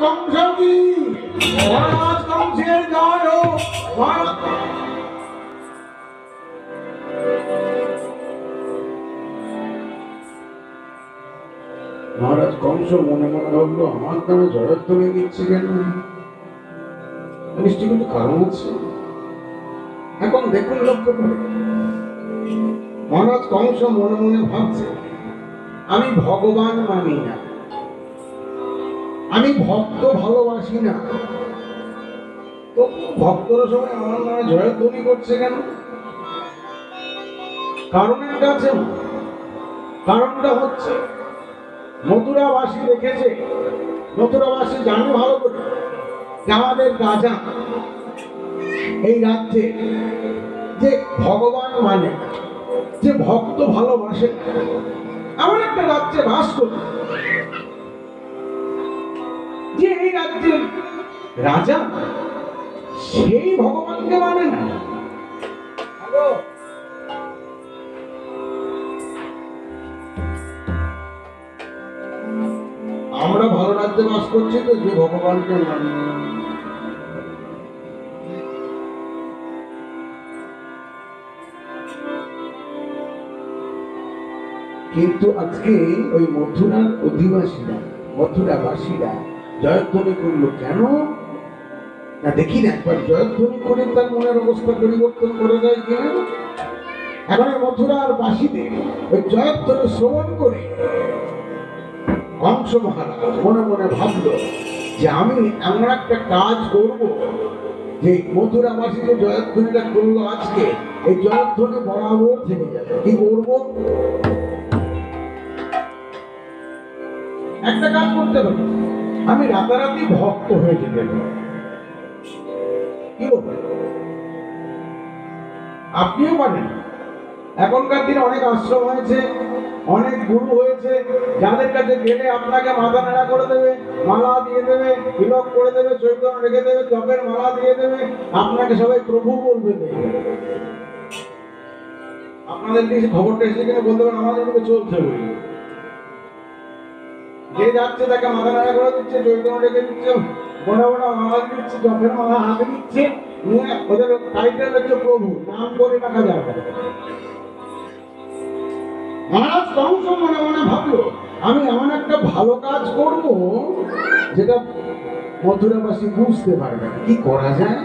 কংস কি মহারাজ কংসের জয় হোক। মহারাজ কংস মনে মনে ভাবলো আমার নামে জয়ধ্বনি দিচ্ছে কেন, নিশ্চয়ই কিন্তু কারণ আছে। এখন দেখুন লক্ষ্য করে মহারাজ কংস মনে মনে ভাবছে আমি ভগবান মানি না, আমি ভক্ত ভালোবাসি না, তো ভক্তরা সবাই আমার নামে জয়ধ্বনি করছে কেন? কারণ একটা আছে। কারণটা হচ্ছে মথুরাবাসী দেখেছে, মথুরাবাসী জানে ভালো করে যে আমাদের রাজা এই রাজ্যে যে ভগবান মানে, যে ভক্ত ভালোবাসে, এমন একটা রাজ্যে বাস করে যে এই রাজ্যের রাজা সেই ভগবানকে মানে না। আমরা ভালো রাজ্যে বাস করছি তো যে ভগবানকে মানি। কিন্তু আজকে ওই মথুরার অধিবাসীরা, মথুরাবাসীরা জয়ধ্বনি করলো কেন না দেখি না একবার জয়ধ্বনি করে তার মনের অবস্থা পরিবর্তন করে যায় কিনা। এখন মথুরার বাসীদের ওই জয়ধ্বনি শ্রবণ করে কংস মহারাজ মনে মনে ভাবলো যে আমি এমন একটা কাজ করব যে মথুরাবাসী যে জয়ধ্বনিটা করলো আজকে, এই জয়ধ্বনি বরাবর থেকে যাবে। কি করবো? একটা কাজ করতে পারি, আমি রাতারাতি ভক্ত হয়ে যেতে পারি। কি বলবো? আপনিও পারেন। এখনকার দিনে অনেক আশ্রম হয়েছে, অনেক গুরু হয়েছে, যাদের কাছে গেলে আপনাকে মাথা নাড়া করে দেবে, মালা দিয়ে দেবে, তিলক করে দেবে, চৈতন্য রেখে দেবে, জপের মালা দিয়ে দেবে, আপনাকে সবাই প্রভু বলবে। আপনাদের দিকে খবরটা এসে কিনে বলতে পারেন আমাদের দিকে চলছে বলে। যে যাচ্ছে তাকে মাথা নাড়া করে দিচ্ছে, চৈতন্য রেখে দিচ্ছে, বড় বড় মালা দিচ্ছে, জপের মালা হাতে দিচ্ছে, ওদের টাইটেল হচ্ছে প্রভু, নাম করে টাকা যাবে। মহারাজ কংস মনে মনে ভাবলো আমি এমন একটা ভালো কাজ করব যেটা মথুরাবাসী বুঝতে পারবে না। কি করা যায়?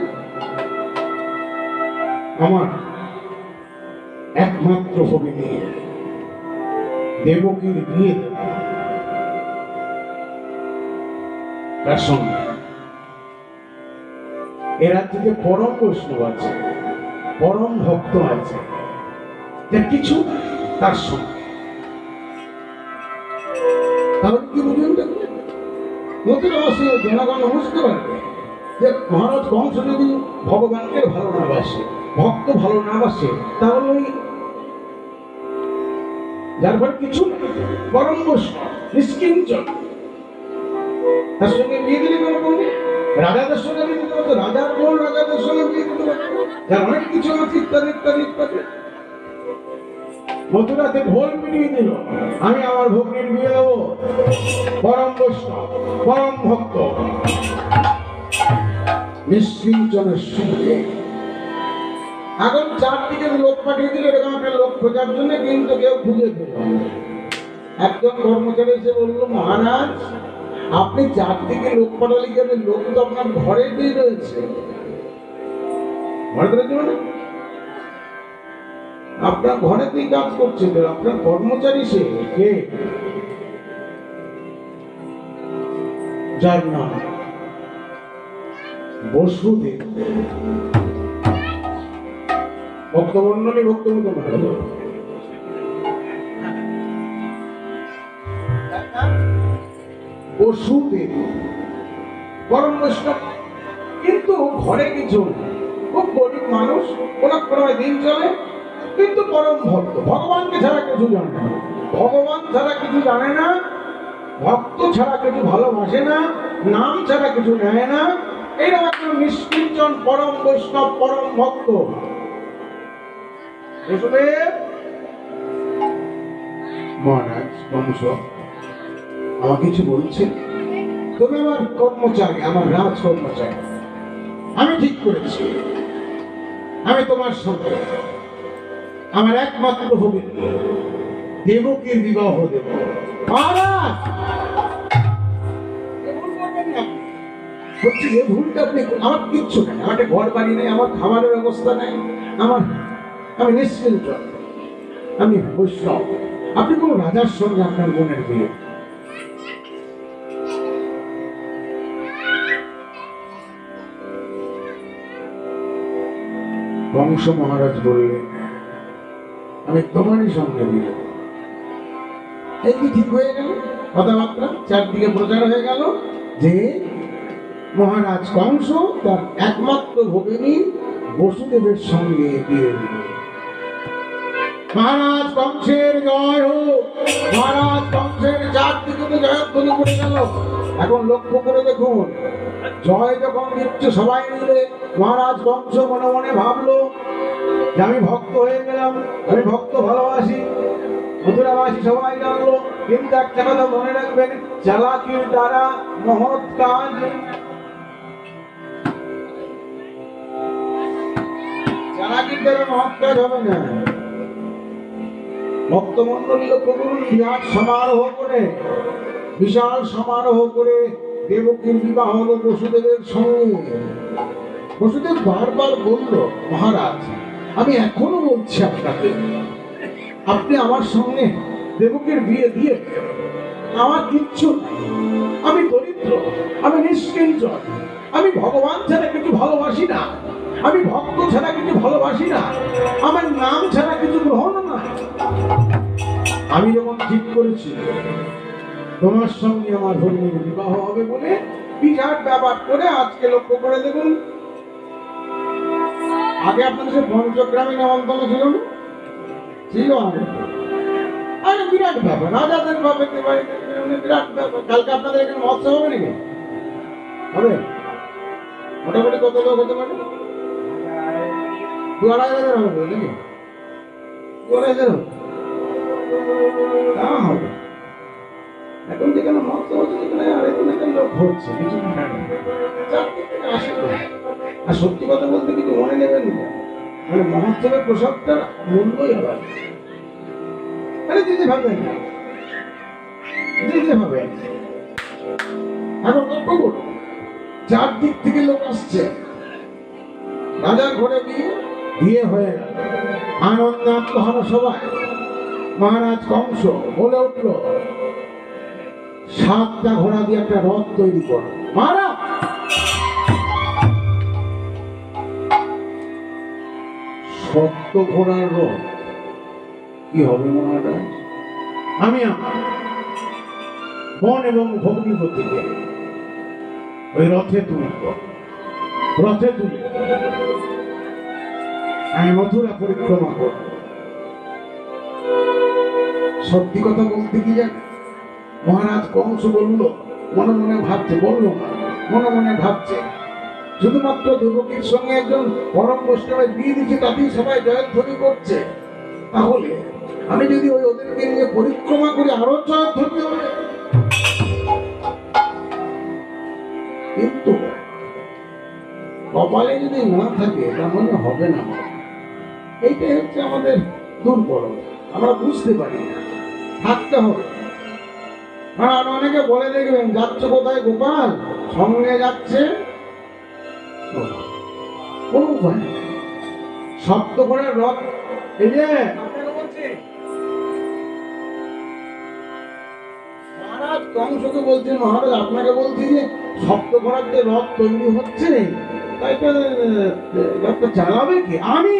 আমার একমাত্র ভগিনী দেবকীর বিয়ে দেব তার সঙ্গে। এরা থেকে পরম বৈষ্ণব আছে, পরম ভক্ত আছে, কিছু তার সঙ্গে। তাহলে কি বুঝলেন? মথুরাবাসী জনগণ বুঝতে পারবে যে মহারাজ কংস যদি ভগবানকে ভালো না বাসে, ভক্ত ভালো না বাসে, তাহলে ওই যার পরে কিছু পরম বৈষ্ণব নিষ্কিঞ্চন তার সঙ্গে বিয়ে দিলে কোনো করবে, রাজাদের সঙ্গে বিয়ে দিতে পারতো, রাজার বোন রাজাদের সঙ্গে বিয়ে দিতে পারতো, যার অনেক কিছু আছে ইত্যাদি ইত্যাদি ইত্যাদি। মথুরাতে ঢোল পিটিয়ে দিল, আমি আমার ভগ্নীর বিয়ে দেবো পরম বৈষ্ণব, পরম ভক্ত নিষ্কিঞ্চনের সঙ্গে। এখন চারদিকে লোক পাঠিয়ে দিল এরকম একটা লোক খোঁজার জন্য, কিন্তু কেউ খুঁজে পেল না। একজন কর্মচারী এসে বললো মহারাজ আপনি চারদিকে লোক পাঠালে কেন? লোক তো আপনার ঘরে দিয়ে রয়েছে। ঘরে রয়েছে মানে আপনার ঘরেতেই কাজ করছে, আপনার কর্মচারী সে কে? যার নাম বসুদেব। ভক্তমন্ডলী ভক্তমন্ড বসুদেব পরম বৈষ্ণব, কিন্তু ঘরে কিছু খুব গরিব মানুষ, কোনো দিন চলে, কিন্তু পরম ভক্ত, ভগবানকে ছাড়া কিছু জানে না, ভগবান ছাড়া কিছু জানে না, ভক্ত ছাড়া কিছু ভালোবাসে না, নাম ছাড়া কিছু নেয় না, এইরকম একটা নিষ্কিঞ্চন পরম বৈষ্ণব, পরম ভক্ত বসুদেব। মহারাজ কংস আমার কিছু বলছেন? তুমি আমার কর্মচারী, আমার রাজ কর্মচারী। আমি ঠিক করেছি আমি তোমার সঙ্গে আমার একমাত্র ভগিনী দেবকীর বিবাহ দেব। মহারাজ, এ ভুল করবেন না। বলছি এ ভুলটা আপনি, আমার কিচ্ছু নেই, আমার একটা ঘর বাড়ি নেই, আমার খাবারের ব্যবস্থা নেই, আমি নিশ্চিন্ত, আমি বৈষ্ণব। আপনি কোন রাজার সঙ্গে আপনার বোনের বিয়ে? বংশ মহারাজ বললেন আমি তোমারই সঙ্গে বিয়ে। এই কি ঠিক হয়ে গেল? কথাবার্তা চারদিকে প্রচার হয়ে গেল যে মহারাজ কংস তার একমাত্র ভগিনী বসুদেবের সঙ্গে বিয়ে দিল। মহারাজ কংসের জয় হোক। মহারাজ কংসের চারদিকে তো জয়ধ্বনি পড়ে গেল। এখন লক্ষ্য করে দেখুন, জয় যখন দিচ্ছে সবাই মিলে, মহারাজ কংস মনে মনে ভাবলো যে আমি ভক্ত হয়ে গেলাম, আমি ভক্ত ভালোবাসি, মথুরাবাসী সবাই জানলো। কিন্তু একটা কথা মনে রাখবেন, চালাকির দ্বারা মহৎ কাজ, চালাকির দ্বারা মহৎ কাজ হবে না। ভক্তমন্ডলী লক্ষ্য করুন, বিশাল সমারোহ করে দেবকীর বিবাহ হলো বসুদেবের সঙ্গে। বসুদেব বারবার বলল, মহারাজ আমি এখনো বলছি আপনাকে, আপনি আমার সঙ্গে দেবকীর বিয়ে দিয়ে, আমার কিচ্ছু নাই, আমি দরিদ্র, আমি নিষ্কিঞ্চন, আমি ভগবান ছাড়া কিছু ভালোবাসি না, আমি ভক্ত ছাড়া কিছু ভালোবাসি না, আমার নাম ছাড়া কিছু গ্রহণ না। আমি যেমন ঠিক করেছি তোমার সঙ্গে আমার ভগ্নীর বিবাহ হবে বলে বিরাট ব্যাপার করে আজকে লক্ষ্য করে দেখুন। আগে আপনাদের সে পঞ্চগ্রামে নেমন্তন্ন ছিল না? ছিল আরে বিরাট ব্যাপার, রাজাদের বাপের বাড়িতে বিরাট ব্যাপার। কালকে আপনাদের এখানে মহোৎসব হবে নাকি? হবে? মোটামুটি কত লোক হতে পারে? 2,500 হবে নাকি? 2,500 হবে? তা হবে। এখন যেখানে মহোৎসব হচ্ছে, সেখানে 2,500 লোক হচ্ছে, কিছু আসে। আর সত্যি কথা বলতে কিছু মনে নেবেন না, মানে মহোৎসবের প্রসাদটার মূল্যই হবে। আরে দিতে ভাবেন না, দিতে ভাবেন। এখন লক্ষ্য করুন, চারদিক থেকে লোক আসছে, রাজার ঘরে বিয়ে হয়ে গেল, আনন্দ আত্মহারা সবাই। মহারাজ কংস বলে উঠল, 7টা ঘোড়া দিয়ে একটা রথ তৈরি করো। মহারাজ, সত্য ঘোড়ার রথ কি হবে মহারাজ? আমি আমার বোন এবং ভগ্নিপতিকে ওই রথে তুলব, রথে তুলে আমি মথুরা পরিক্রমা করব। সত্যি কথা বলতে কি জানেন, মহারাজ কংস বলল, মনে মনে ভাবছে, বলল না, মনে মনে ভাবছে, শুধুমাত্র দেবকীর সঙ্গে একজন পরম বৈষ্ণবের বিয়ে দিচ্ছে, তাতেই সবাই জয়ধ্বনি করছে। তাহলে আমি যদি ওদেরকে নিয়ে পরিক্রমা করি, আরো জয়ধ্বনি হবে। কিন্তু কপালে যদি না থাকে তাহলে হবে না। এইটাই হচ্ছে আমাদের দুর্বলতা, আমরা বুঝতে পারি না, থাকতে হবে। আর অনেকে বলে দেখবেন, যাচ্ছ কোথায় গোপাল? সঙ্গে যাচ্ছে কোন উপায় নেই। সপ্ত ঘোড়ার রথ, এই যে মহারাজ কংসকে বলছেন, মহারাজ আপনাকে বলছি যে সপ্ত ঘোড়ার যে রথ তৈরি হচ্ছে, তাই তো রথটা চালাবে কি? আমি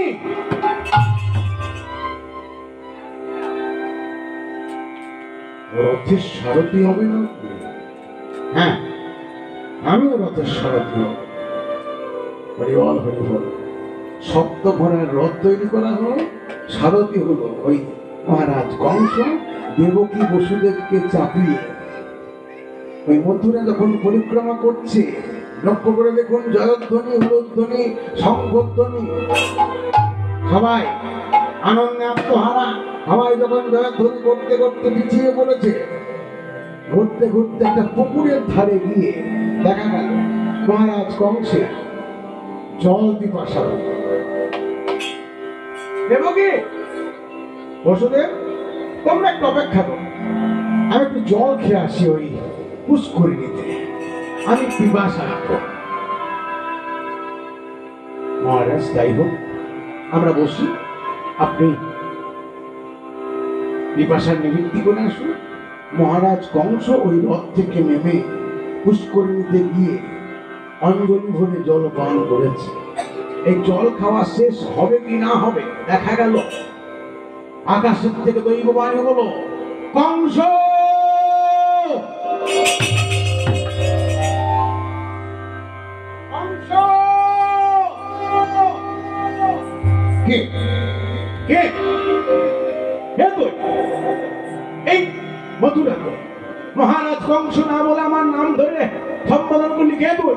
রথের সারথি হবে না? হ্যাঁ, আমিও রথের সারথি হব। হরিবল হরিবল। সপ্ত ঘোড়ার রথ তৈরি করা হলো, সারথি হলো ওই মহারাজ কংস দেবকী বসুদেবকে চাপিয়ে ওই মথুরা যখন পরিক্রমা করছে। লক্ষ্য করে দেখুন, জয়ধ্বনি, হুলধ্বনি, শঙ্খধ্বনি, সবাই আনন্দে আত্মহারা। সবাই যখন জয়ধ্বনি করতে করতে পিছিয়ে পড়েছে, ঘুরতে ঘুরতে একটা পুকুরের ধারে গিয়ে দেখা গেল মহারাজ কংসের জল পিপাসা। দেবকী, বসুদেব, তোমরা একটু অপেক্ষা করো, আমি একটু জল খেয়ে আসি ওই পুষ্করিণীতে, আমি পিপাসা রাখবো। মহারাজ, যাই হোক, আমরা বসি, আপনি পিপাসার নিবৃত্তি করে আসুন। মহারাজ কংস ওই রথ থেকে নেমে পুষ্করিণীতে গিয়ে অঞ্জলি ভরে জল পান করেছে। এই জল খাওয়া শেষ হবে কি না হবে, দেখা গেল আকাশের থেকে দৈববাণী হলো, কংস কংস কে কে এই মথুরা মহারাজ কংস না বলে আমার নাম ধরে সম্বোধন করলি কে তুই?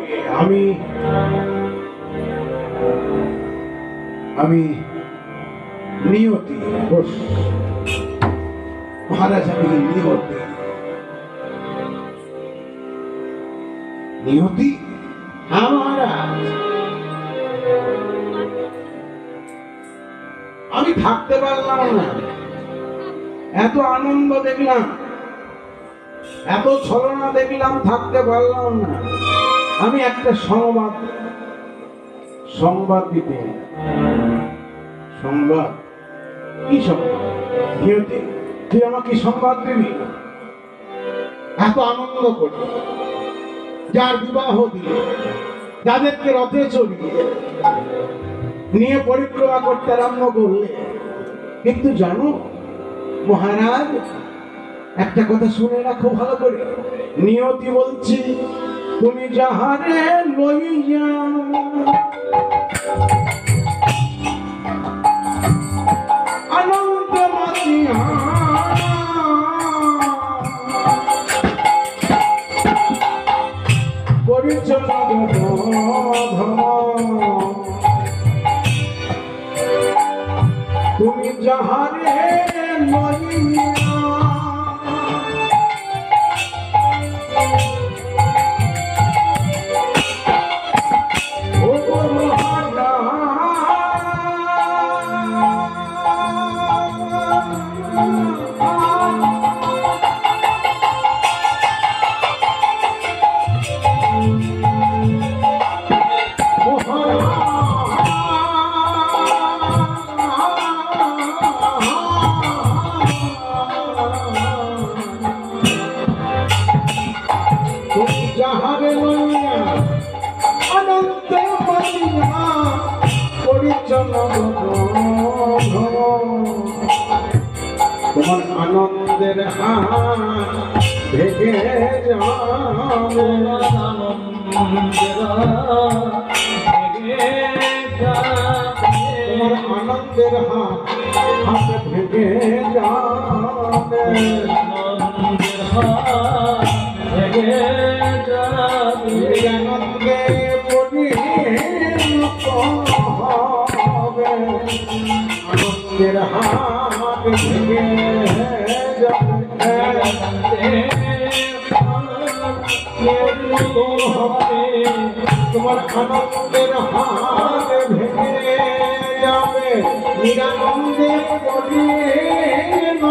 আমি নিয়তি। মহারাজ, আমি নিয়তি। নিয়তি? হ্যাঁ মহারাজ, আমি থাকতে পারলাম না, এত আনন্দ দেখলাম, এত ছলনা দেখলাম, থাকতে পারলাম না। আমি একটা সংবাদ দিতে। সংবাদ? কি সংবাদ? নিয়তি, তুই আমাকে সংবাদ দিবি? এত আনন্দ করি, যার বিবাহ দিলে, যাদেরকে রথে চড়িয়ে নিয়ে পরিক্রমা করতে আরম্ভ করলে, কিন্তু জানো মহারাজ, একটা কথা শুনে রাখো ভালো করে। নিয়তি বলছি, তুমি যাহারে লইয়া আনন্দ মাতিয়া পরিচয় তুমি যাহারে লইয়া তোমার আনন্দের হাত ভেঙে যাবে, তোমার আনন্দের হাত ভেঙে যাবে, আনন্দে পরিণত হবে, আনন্দের হাত ভেঙে তোমার আনন্দের হাত ভেঙে যাবে, নিরানন্দে পরিণত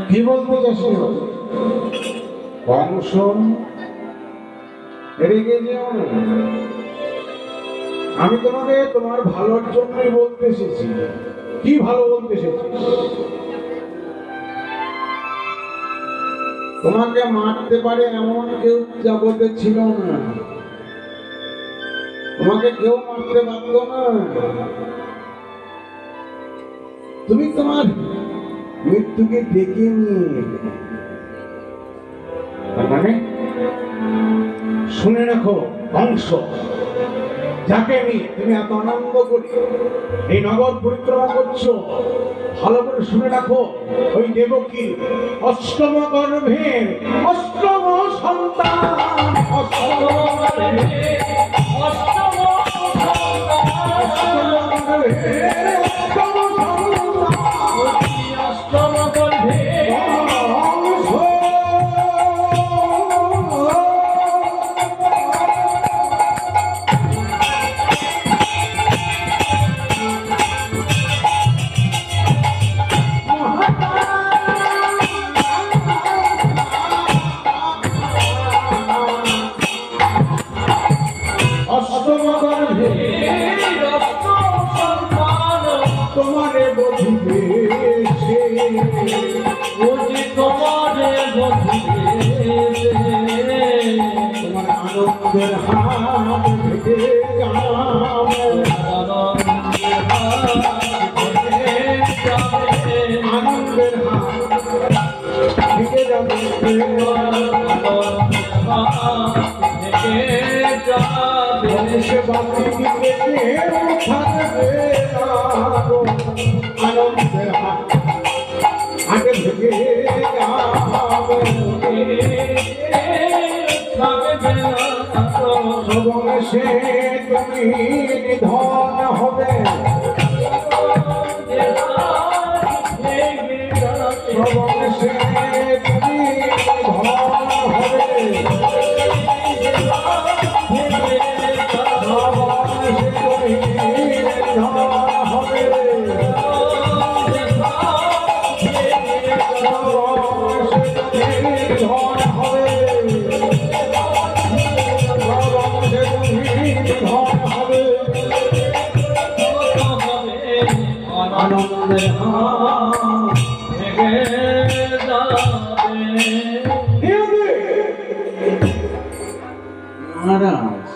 কি বলতে চাচ্ছি? কংস রেগে যেও না, আমি তোমাকে তোমার ভালোর জন্যই বলতে এসেছি। কি ভালো বলতে এসেছি? তোমাকে মারতে পারে এমন কেউ জগতে ছিল না, তোমাকে কেউ মারতে পারত না। তুমি তোমার মৃত্যুকে ডেকে নিয়ে এলে। মানে শুনে রাখো বংশ, যাকে নিয়ে তুমি এত আনন্দ করি এই নগর পরিক্রমা করছো, ভালো করে শুনে রাখো, ওই দেবকী অষ্টম গর্ভের অষ্টম সন্তান, অষ্টম গর্ভের অষ্টম তোমারে বধিবে তোমার আনন্দের হাত থেকে আনন্দের হাত থেকে যাবে আনন্দের আগে থেকে সে তুমি নিধন হবে, সে তুমি নিধন হবে, আনন্দের মহারাজ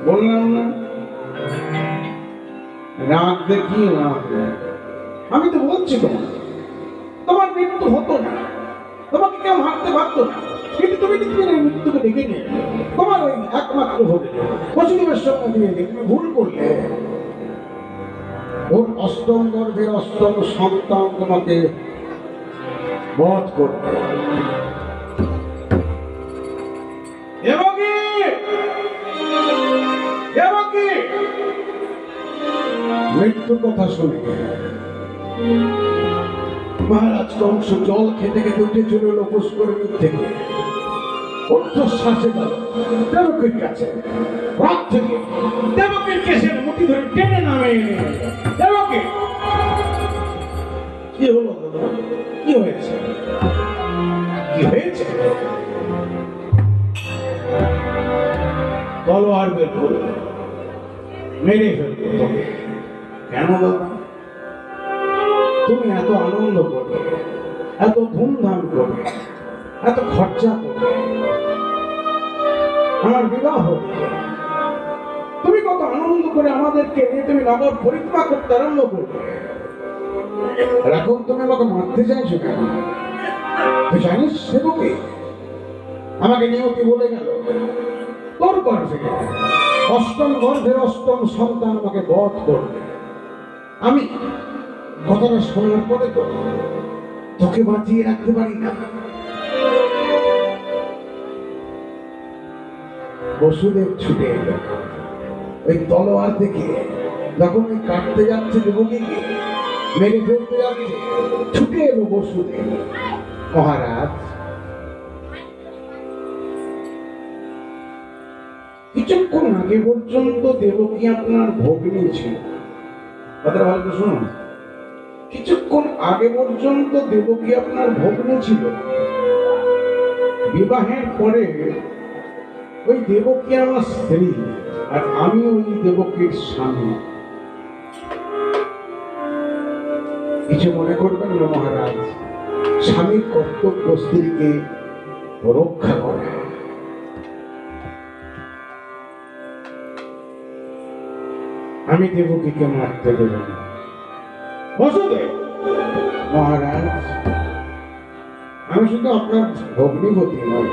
বললাম না রাগ দেখিয়ে লাভ নেই। আমি তো বলছি তোমার মৃত্যু হতো না, তোমাকে কেউ মারতে পারতো না, কিন্তু তুমি মৃত্যুকে ডেকে নিয়ে তোমার ওই একমাত্র হবে পশুদেবের সঙ্গে দিয়ে তুমি ভুল করলে। ওর অষ্টম গর্ভের অষ্টম সন্তান তোমাকে বধ করবে। মৃত্যুর কথা শুনে মহারাজ কংস জল খেতে খেতে উঠে চলে লোকস করে থেকে ঊর্ধ্বশ্বাসে গেল দেবকীর কাছে, রাত থেকে দেবকীর কেশের মুঠি ধরে টেনে নামে এনে দেবকী কি হলো, কি হয়েছে, কি হয়েছে? তলোয়ার বের করে মেরে ফেলবো তোকে। কেন বাবা? তুমি এত আনন্দ করবে, এত ধুমধাম করবে, এত খরচা করবে, আমার বিবাহ তুমি কত আনন্দ করে আমাদেরকে নিয়ে তুমি নগর পরিক্রমা করতে আরম্ভ করবে, এখন তুমি আমাকে মারতে চাইছো কেন? তুই জানিস সেবকে আমাকে নিয়তি বলে গেল তোর গর্ভে অষ্টম গর্ভের অষ্টম সন্তান আমাকে বধ করবে। আমি কথাটা শোনার পরে তো তোকে বাঁচিয়ে রাখতে পারি না। বসুদেব ছুটে এলো ওই তলোয়ার থেকে, যখন ওই কাটতে যাচ্ছে দেবকীকে মেরে ফেলতে যাচ্ছে, ছুটে এলো বসুদেব। মহারাজ কিছুক্ষণ আগে পর্যন্ত দেবকী আপনার ভগিনী ছিল, কথাটা ভালো করে শুনুন, কিছুক্ষণ আগে পর্যন্ত দেবকী আপনার ভগ্নী ছিল, বিবাহের পরে ওই দেবকী আমার স্ত্রী আর আমি ওই দেবকীর স্বামী। কিছু মনে করবেন না মহারাজ, স্বামীর কর্তব্য স্ত্রীকে রক্ষা করে। আমি দেবকীকে মারতে দেব না। বসুদেব মহারাজ, আমি শুধু আপনার ভগ্নিপতি নই,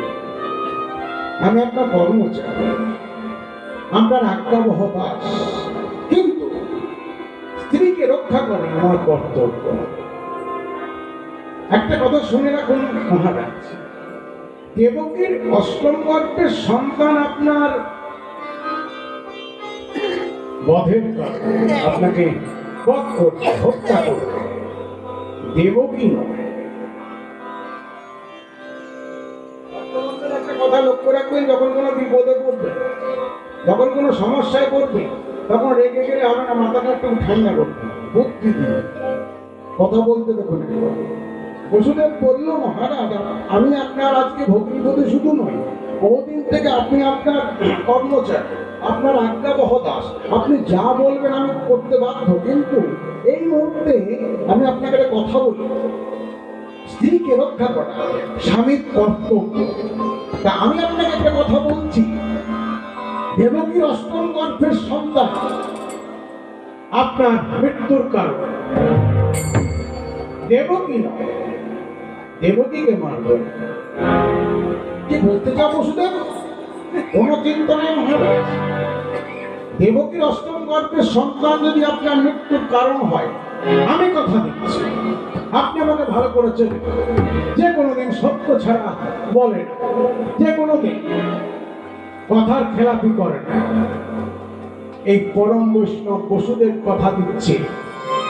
আমি আপনার কর্মচারী, আপনার আজ্ঞাবহ দাস, কিন্তু স্ত্রীকে রক্ষা করা আমার কর্তব্য। একটা কথা শুনে রাখুন মহারাজ, দেবকীর অষ্টম গর্ভের সন্তান আপনার বধের কারণে আপনাকে বধ করতে, হত্যা করতে, দেবকী নয়। একটা কথা লক্ষ্য রাখবেন, যখন কোনো বিপদে পড়বে, যখন কোনো সমস্যায় পড়বে, তখন রেগে গেলে হবে না, মাথাটা একটু ঠান্ডা করবে, বুদ্ধি দিয়ে কথা বলতে দেখুন। বসুদেব বলল, মহারাজ আমি আপনার আজকে ভগ্নিপতি শুধু নই, বহুদিন থেকে আপনি আপনার কর্মচারী, আপনার আজ্ঞাবহ দাস, আপনি যা বলবেন আমি করতে বাধ্য, কিন্তু এই মুহূর্তে আমি আপনাকে একটা কথা বলি, স্ত্রীকে রক্ষা করা স্বামীর কর্তব্য। তা আমি আপনাকে একটা কথা বলছি, দেবকীর অষ্টম গর্ভের সন্তান আপনার মৃত্যুর কারণ। দেবকী নয়, দেবকীকে মারবেন। কি বলতে চাও বসুদেব? কোনো চিন্তা নেই মহারাজ, দেবকীর অষ্টম গর্ভের সন্তান যদি আপনার মৃত্যুর কারণ হয়, আমি কথা দিচ্ছি আপনি আমাকে ভালো করেছেন, যে কোনোদিন সত্য ছাড়া বলেন, যে কোনোদিন কথার খেলাপি করেন। এই পরম বৈষ্ণব বসুদেব কথা দিচ্ছে,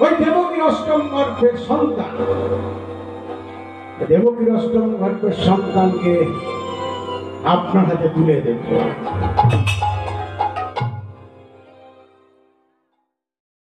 ওই দেবকীর অষ্টম গর্ভের সন্তান, দেবকীর অষ্টম গর্ভের সন্তানকে আপনার হাতে তুলে দেব।